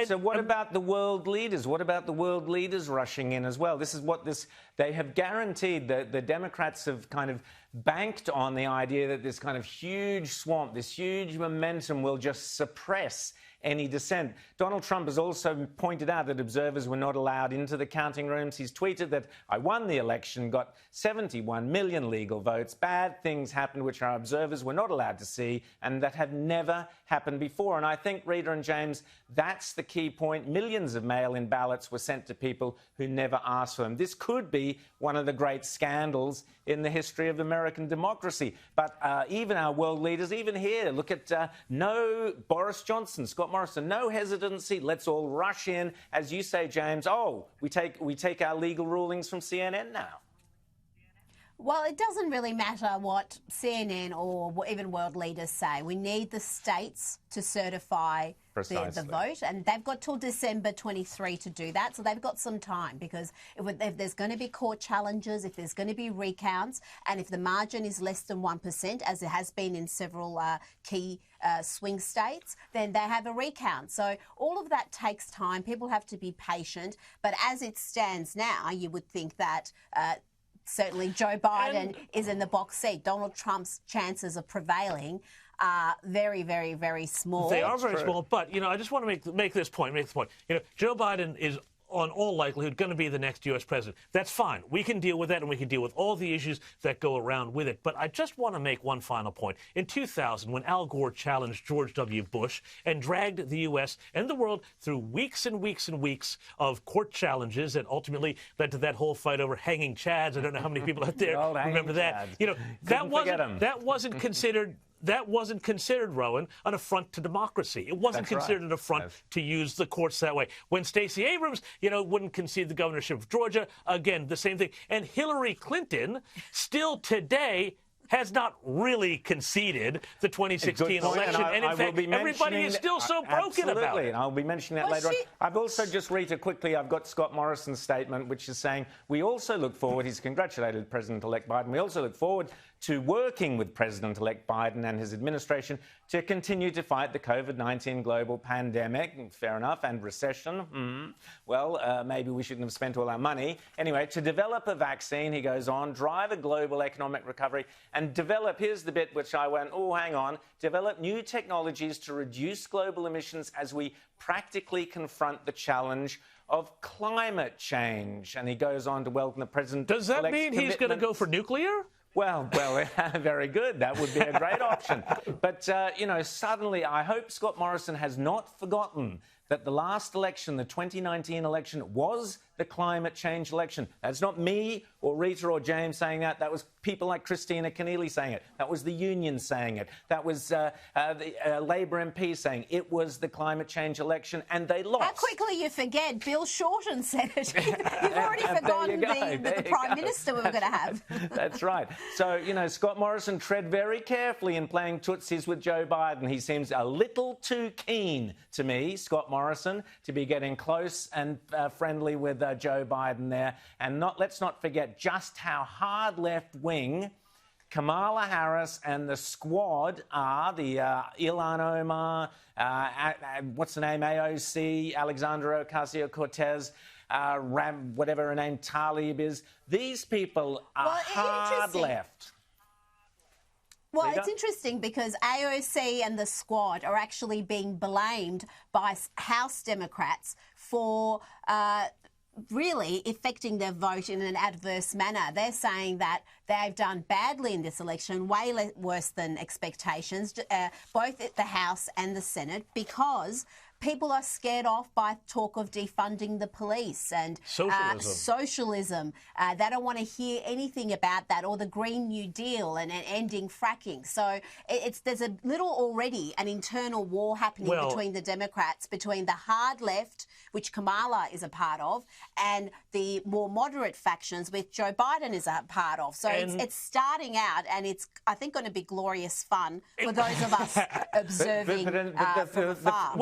So what about the world leaders? What about the world leaders rushing in as well? This is what they have guaranteed. The Democrats have kind of banked on the idea that this kind of huge swamp, this huge momentum will just suppress any dissent. Donald Trump has also pointed out that observers were not allowed into the counting rooms. He's tweeted that I won the election, got 71 million legal votes. Bad things happened which our observers were not allowed to see and that have never happened before. And I think, Rita and James, that's the key point. Millions of mail-in ballots were sent to people who never asked for them. This could be one of the great scandals in the history of American democracy. But even our world leaders, even here, look at no Boris Johnson, Scott Morrison, no hesitancy. Let's all rush in. As you say, James, we take our legal rulings from CNN now. Well, it doesn't really matter what CNN or even world leaders say. We need the states to certify the vote, and they've got till December 23 to do that, so they've got some time, because if there's going to be court challenges, if there's going to be recounts, and if the margin is less than 1%, as it has been in several key swing states, then they have a recount. So all of that takes time. People have to be patient, but as it stands now, you would think that certainly Joe Biden is in the box seat. Donald Trump's chances of prevailing are very, very, very small. They are very small, but, I just want to make this point. Joe Biden is, on all likelihood, going to be the next U.S. president. That's fine. We can deal with that, and we can deal with all the issues that go around with it. But I just want to make one final point. In 2000, when Al Gore challenged George W. Bush and dragged the U.S. and the world through weeks and weeks and weeks of court challenges that ultimately led to that whole fight over hanging chads. I don't know how many people out there remember that. That wasn't considered... That wasn't considered, Rowan, an affront to democracy. It wasn't considered an affront to use the courts that way. When Stacey Abrams, wouldn't concede the governorship of Georgia, again, the same thing. And Hillary Clinton, still today, has not really conceded the 2016 election. And in fact, everybody is still so broken about it. Absolutely, and I'll be mentioning that later on. I've also just, Rita, quickly, I've got Scott Morrison's statement, which is saying, we also look forward, he's congratulated President-elect Biden, we also look forward to working with President-elect Biden and his administration to continue to fight the COVID-19 global pandemic, fair enough, and recession. Maybe we shouldn't have spent all our money. Anyway, to develop a vaccine, he goes on, drive a global economic recovery, and develop, here's the bit which I went, hang on, develop new technologies to reduce global emissions as we practically confront the challenge of climate change. And he goes on to welcome the president. Does that mean he's going to go for nuclear? Well, very good. That would be a great option. But, suddenly I hope Scott Morrison has not forgotten that the last election, the 2019 election, was the climate change election. That's not me or Rita or James saying that. That was people like Christina Keneally saying it. That was the union saying it. That was the Labor MP saying it was the climate change election, and they lost. How quickly you forget. Bill Shorten said it. You've already forgotten the Prime Minister we were going to have. That's right. So, Scott Morrison, tread very carefully in playing Tootsies with Joe Biden. He seems a little too keen to me, Scott Morrison, to be getting close and friendly with Joe Biden there. And let's not forget just how hard left-wing Kamala Harris and the squad are, the Ilhan Omar, what's the name, AOC, Alexandra Ocasio-Cortez, whatever her name, Tlaib is. These people are hard left. Well, it's interesting because AOC and the squad are actually being blamed by House Democrats for really affecting their vote in an adverse manner. They're saying that they've done badly in this election, way worse than expectations, both at the House and the Senate, because people are scared off by talk of defunding the police and socialism. They don't want to hear anything about that, or the Green New Deal and ending fracking. So there's a little already an internal war happening between the Democrats, between the hard left, which Kamala is a part of, and the more moderate factions, which Joe Biden is a part of. So it's starting out, and it's, I think, going to be glorious fun for those of us observing from afar.